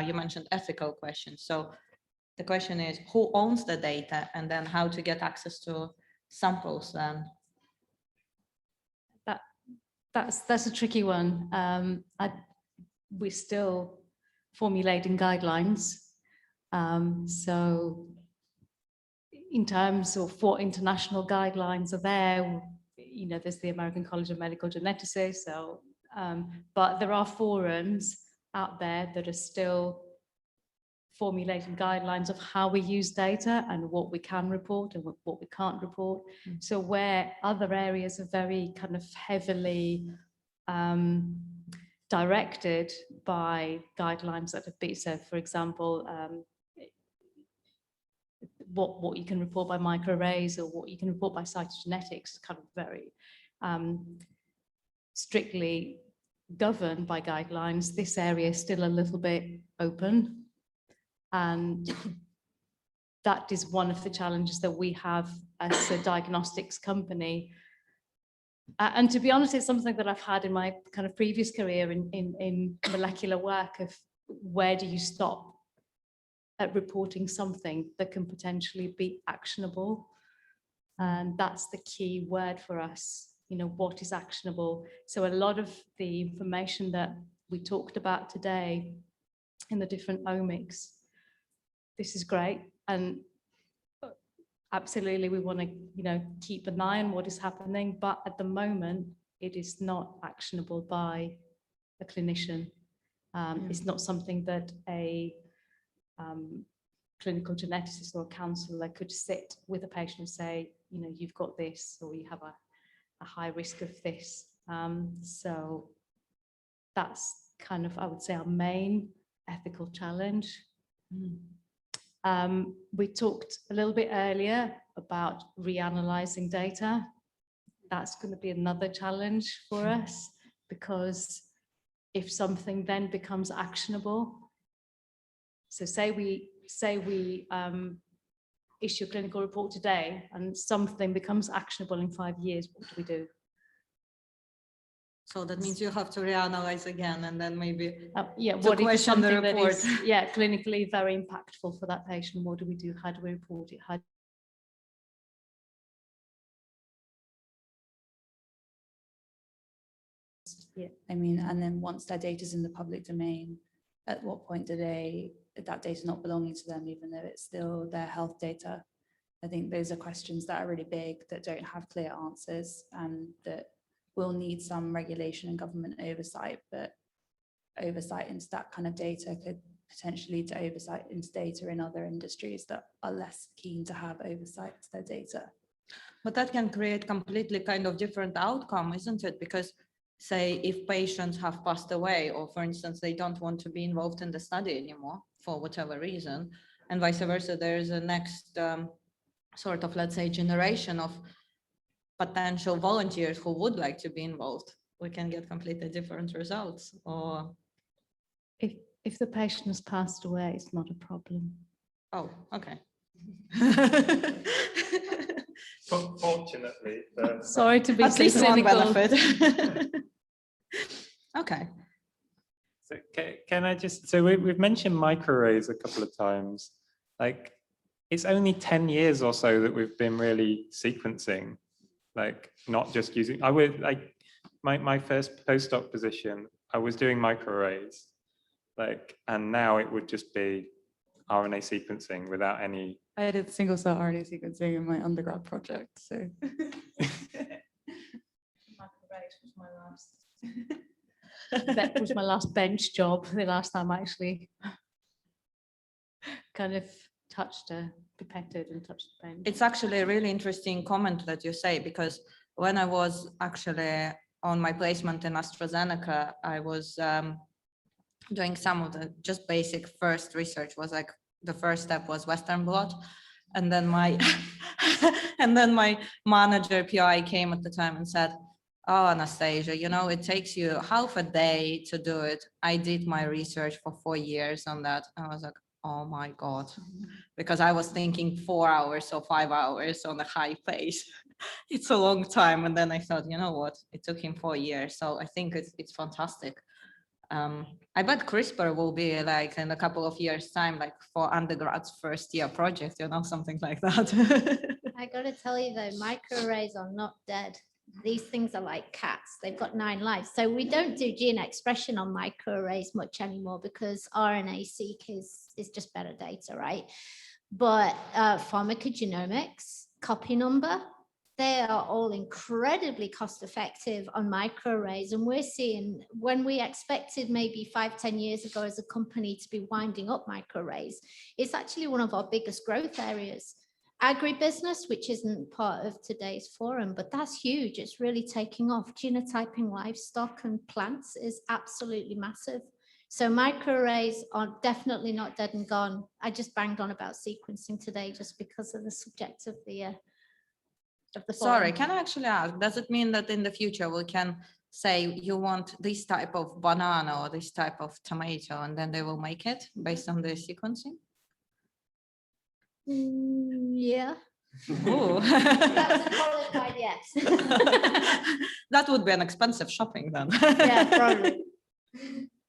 you mentioned ethical questions. So the question is, who owns the data, and then how to get access to samples then? That's a tricky one. We're still formulating guidelines. So in terms of what international guidelines are there, you know, there's the American College of Medical Geneticists. So, but there are forums out there that are still formulating guidelines of how we use data and what we can report and what we can't report. So where other areas are very kind of heavily directed by guidelines that have been, so for example, what you can report by microarrays or what you can report by cytogenetics, kind of very strictly governed by guidelines. This area is still a little bit open, and that is one of the challenges that we have as a diagnostics company. And to be honest, it's something that I've had in my kind of previous career in molecular work of where do you stop at reporting something that can potentially be actionable? And that's the key word for us, you know, what is actionable? So a lot of the information that we talked about today in the different omics, this is great. And absolutely, we want to, you know, keep an eye on what is happening, but at the moment, it is not actionable by a clinician. It's not something that a clinical geneticist or a counselor could sit with a patient and say, you know, you've got this, or you have a high risk of this. So that's kind of, I would say, our main ethical challenge. We talked a little bit earlier about reanalyzing data. That's going to be another challenge for us, because if something then becomes actionable, so say we issue a clinical report today and something becomes actionable in 5 years, what do we do? So that means you have to reanalyze again, and then maybe what if something the report that is clinically very impactful for that patient? What do we do? How do we report it? I mean, and then once their data is in the public domain, at what point do that data not belonging to them, even though it's still their health data? I think those are questions that are really big, that don't have clear answers, and that will need some regulation and government oversight, but oversight into that kind of data could potentially lead to oversight into data in other industries that are less keen to have oversight to their data. But that can create completely kind of different outcome, isn't it? Because say if patients have passed away, or for instance, they don't want to be involved in the study anymore for whatever reason, and vice versa, there is a next sort of, let's say, generation of potential volunteers who would like to be involved, we can get completely different results. Or if the patient has passed away, it's not a problem. Oh, okay. Fortunately, sorry to be at so least one cynical. benefit. Okay. So can I just, so we've mentioned microarrays a couple of times. Like, it's only 10 years or so that we've been really sequencing, like not just using, I would like my first postdoc position, I was doing microarrays, like, and now it would just be RNA sequencing without any. I did single cell RNA sequencing in my undergrad project, so. That was my last bench job, the last time I actually kind of pipetted and touched the bench. It's actually a really interesting comment that you say, because when I was actually on my placement in AstraZeneca, I was doing some of the just basic first research. Was like the first step was Western blot, and then my my manager PI came at the time and said, "Oh, Anastasia, you know, it takes you half a day to do it. I did my research for 4 years on that." I was like, oh my God, because I was thinking 4 hours or 5 hours on a high pace. It's a long time. And then I thought, you know what, it took him 4 years. So I think it's fantastic. I bet CRISPR will be like in a couple of years' time, like for undergrads' first year project, something like that. I gotta tell you though, microarrays are not dead. These things are like cats. They've got 9 lives. So we don't do gene expression on microarrays much anymore because RNA-seq is just better data, right? But pharmacogenomics, copy number, they are all incredibly cost effective on microarrays. And we're seeing, when we expected maybe 5-10 years ago as a company to be winding up microarrays, it's actually one of our biggest growth areas. Agribusiness, which isn't part of today's forum, but that's huge. It's really taking off. Genotyping livestock and plants is absolutely massive. So microarrays are definitely not dead and gone. I just banged on about sequencing today just because of the subject of the Sorry, forum. can I actually ask, does it mean that in the future we can say you want this type of banana or this type of tomato, and then they will make it based on the sequencing? Yeah, Ooh. that's a qualified yes. That would be an expensive shopping then. Yeah, probably.